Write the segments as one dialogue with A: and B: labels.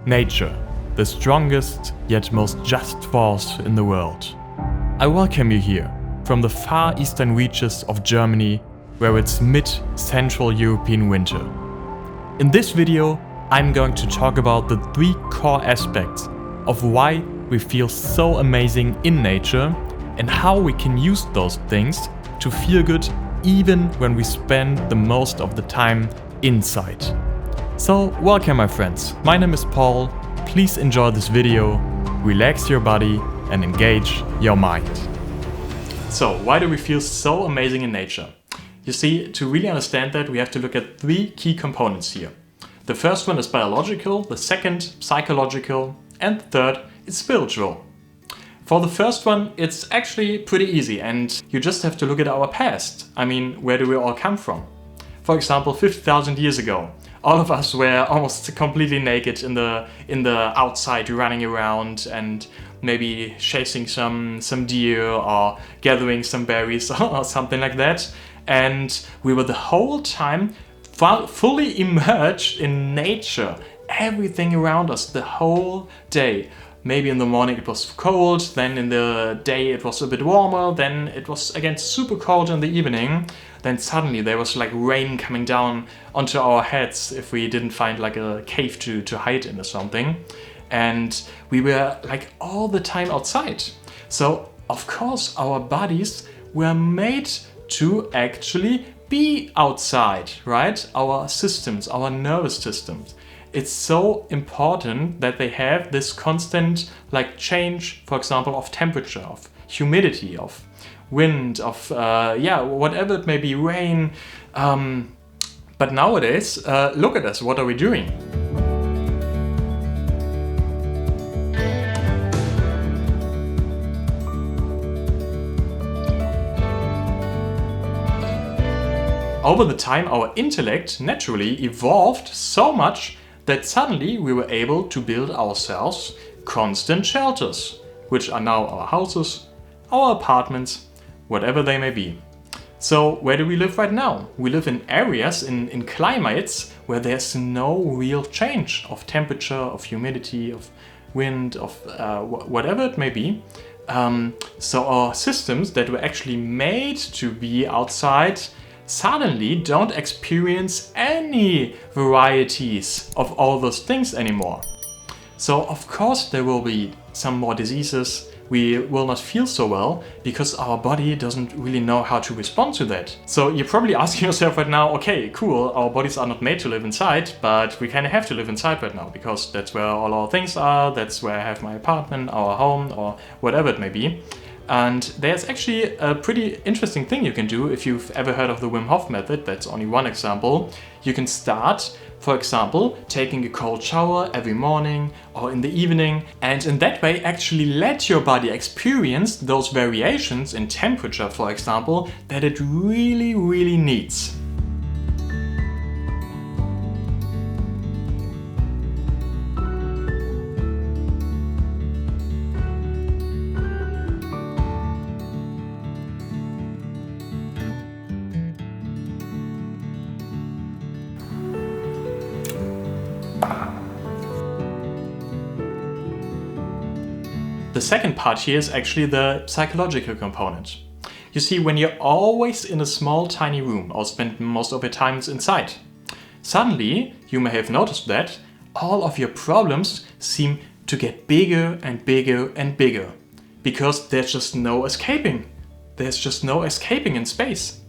A: Nature, the strongest yet most just force in the world. I welcome you here, from the far eastern reaches of Germany, where it's mid-central European winter. In this video, I'm going to talk about the three core aspects of why we feel so amazing in nature and how we can use those things to feel good even when we spend the most of the time inside. So welcome my friends, my name is Paul, please enjoy this video, relax your body and engage your mind. So why do we feel so amazing in nature? You see, to really understand that we have to look at three key components here. The first one is biological, the second psychological, and the third is spiritual. For the first one, it's actually pretty easy and you just have to look at our past. I mean, where do we all come from? For example, 50,000 years ago, all of us were almost completely naked in the outside, running around and maybe chasing some deer or gathering some berries or something like that. And we were the whole time fully immersed in nature, everything around us the whole day. Maybe in the morning it was cold, then in the day it was a bit warmer, then it was again super cold in the evening. Then suddenly there was like rain coming down onto our heads if we didn't find like a cave to hide in or something. And we were like all the time outside. So of course our bodies were made to actually be outside, right? Our systems, our nervous systems. It's so important that they have this constant like change, for example, of temperature, of humidity, of wind, of whatever it may be, rain. But nowadays, look at us, what are we doing? Over the time, our intellect naturally evolved so much that suddenly we were able to build ourselves constant shelters, which are now our houses, our apartments, whatever they may be. So where do we live right now? We live in areas, in climates where there's no real change of temperature, of humidity, of wind, of whatever it may be. So our systems that were actually made to be outside suddenly don't experience any varieties of all those things anymore. So of course there will be some more diseases, we will not feel so well because our body doesn't really know how to respond to that. So you're probably asking yourself right now, okay, cool, our bodies are not made to live inside, but we kind of have to live inside right now because that's where all our things are, that's where I have my apartment, our home, or whatever it may be. And there's actually a pretty interesting thing you can do if you've ever heard of the Wim Hof method. That's only one example. You can start, for example, taking a cold shower every morning or in the evening, and in that way actually let your body experience those variations in temperature, for example, that it really, really needs. The second part here is actually the psychological component. You see, when you're always in a small tiny room or spend most of your time inside, suddenly you may have noticed that all of your problems seem to get bigger and bigger and bigger because there's just no escaping. There's just no escaping in space.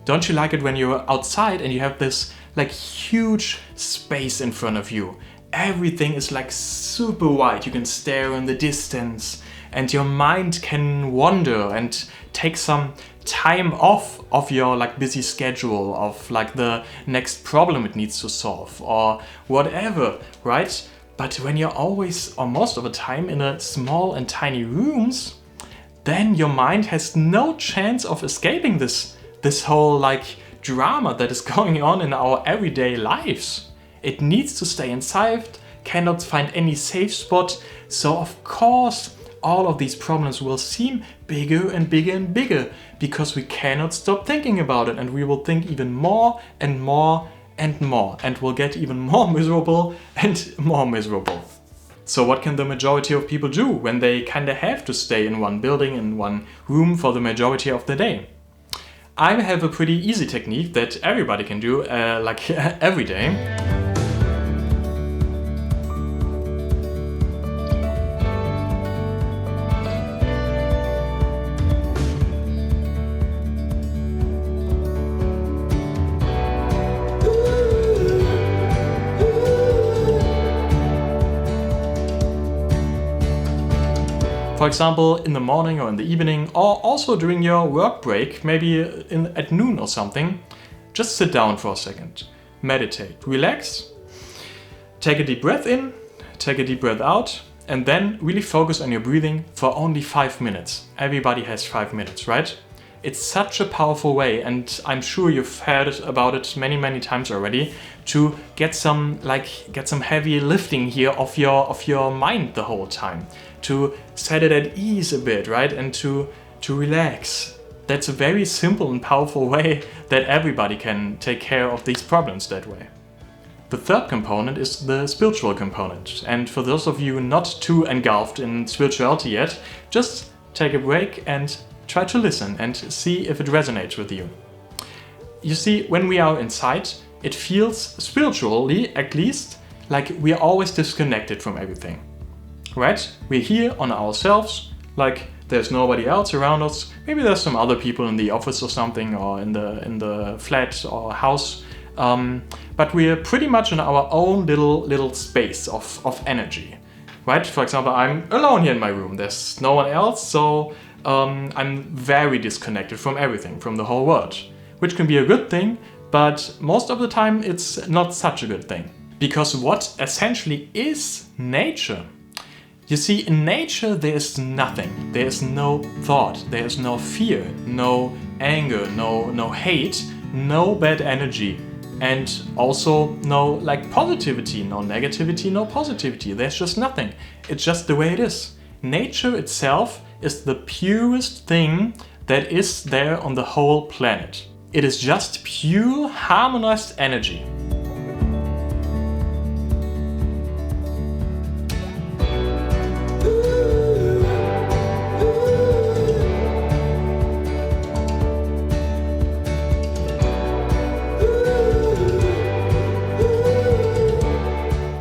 A: Don't you like it when you're outside and you have this like huge space in front of you? Everything is like super wide, you can stare in the distance and your mind can wander and take some time off of your like busy schedule of like the next problem it needs to solve or whatever, right? But when you're always or most of the time in a small and tiny rooms, then your mind has no chance of escaping this whole like drama that is going on in our everyday lives. It needs to stay inside, cannot find any safe spot, so of course all of these problems will seem bigger and bigger and bigger because we cannot stop thinking about it, and we will think even more and more and more, and will get even more miserable and more miserable. So what can the majority of people do when they kind of have to stay in one building, in one room for the majority of the day? I have a pretty easy technique that everybody can do like every day. For example, in the morning or in the evening, or also during your work break, maybe at noon or something, just sit down for a second, meditate, relax, take a deep breath in, take a deep breath out, and then really focus on your breathing for only 5 minutes. Everybody has 5 minutes, right? It's such a powerful way, and I'm sure you've heard about it many times already, to get some heavy lifting here of your mind the whole time, to set it at ease a bit, right? And to relax. That's a very simple and powerful way that everybody can take care of these problems that way. The third component is the spiritual component, and for those of you not too engulfed in spirituality yet, just take a break and try to listen and see if it resonates with you. You see, when we are inside, it feels spiritually, at least, like we are always disconnected from everything. Right? We're here on ourselves, like there's nobody else around us. Maybe there's some other people in the office or something, or in the flat or house. But we're pretty much in our own little space of energy. Right? For example, I'm alone here in my room. There's no one else, so I'm very disconnected from everything, from the whole world, which can be a good thing, but most of the time it's not such a good thing. Because what essentially is nature? You see, in nature there is nothing. There is no thought, there is no fear, no anger, no hate, no bad energy, and also no positivity, no negativity, no positivity. There's just nothing. It's just the way it is. Nature itself is the purest thing that is there on the whole planet. It is just pure harmonized energy.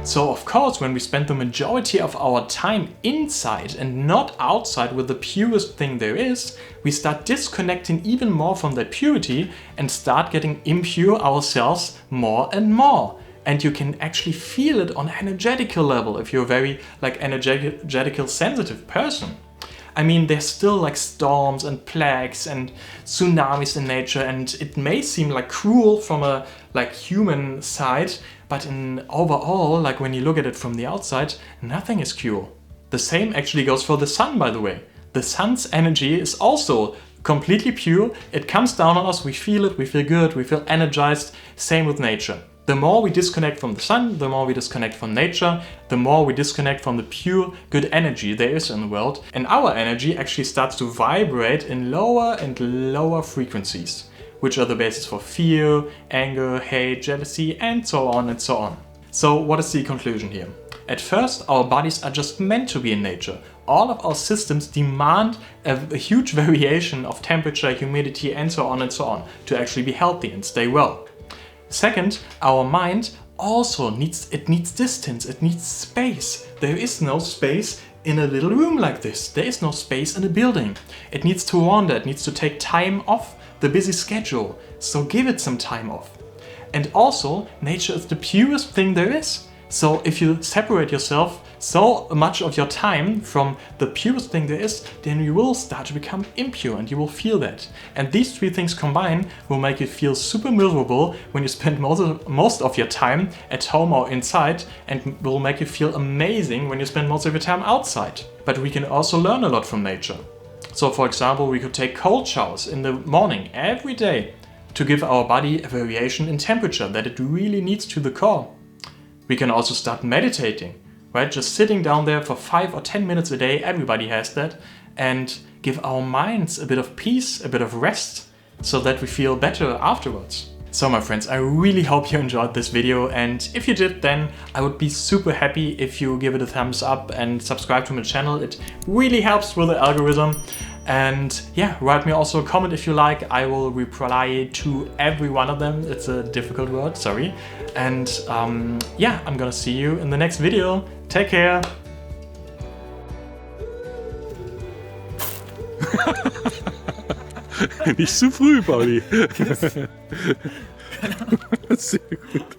A: So of course, when we spend the majority of our time inside and not outside with the purest thing there is, we start disconnecting even more from that purity and start getting impure ourselves more and more. And you can actually feel it on energetical level if you're a very energetical sensitive person. I mean, there's still storms and plagues and tsunamis in nature, and it may seem cruel from a human side, but in overall, when you look at it from the outside, nothing is cruel. The same actually goes for the sun, by the way. The sun's energy is also completely pure. It comes down on us, we feel it, we feel good, we feel energized. Same with nature. The more we disconnect from the sun, the more we disconnect from nature, the more we disconnect from the pure good energy there is in the world. And our energy actually starts to vibrate in lower and lower frequencies, which are the basis for fear, anger, hate, jealousy, and so on and so on. So what is the conclusion here? At first, our bodies are just meant to be in nature. All of our systems demand a huge variation of temperature, humidity, and so on to actually be healthy and stay well. Second, our mind also needs distance, it needs space. There is no space in a little room like this. There is no space in a building. It needs to wander, it needs to take time off the busy schedule. So give it some time off. And also, nature is the purest thing there is. So if you separate yourself so much of your time from the purest thing there is, then you will start to become impure and you will feel that. And these three things combined will make you feel super miserable when you spend most of your time at home or inside, and will make you feel amazing when you spend most of your time outside. But we can also learn a lot from nature. So for example, we could take cold showers in the morning every day to give our body a variation in temperature that it really needs to the core. We can also start meditating, right? Just sitting down there for 5 or 10 minutes a day, everybody has that, and give our minds a bit of peace, a bit of rest, so that we feel better afterwards. So my friends, I really hope you enjoyed this video, and if you did, then I would be super happy if you give it a thumbs up and subscribe to my channel. It really helps with the algorithm. And yeah, write me also a comment if you like. I will reply to every one of them. It's a difficult word, sorry. And yeah, I'm gonna see you in the next video. Take care.
B: Nicht zu früh, Pauli. Sehr gut.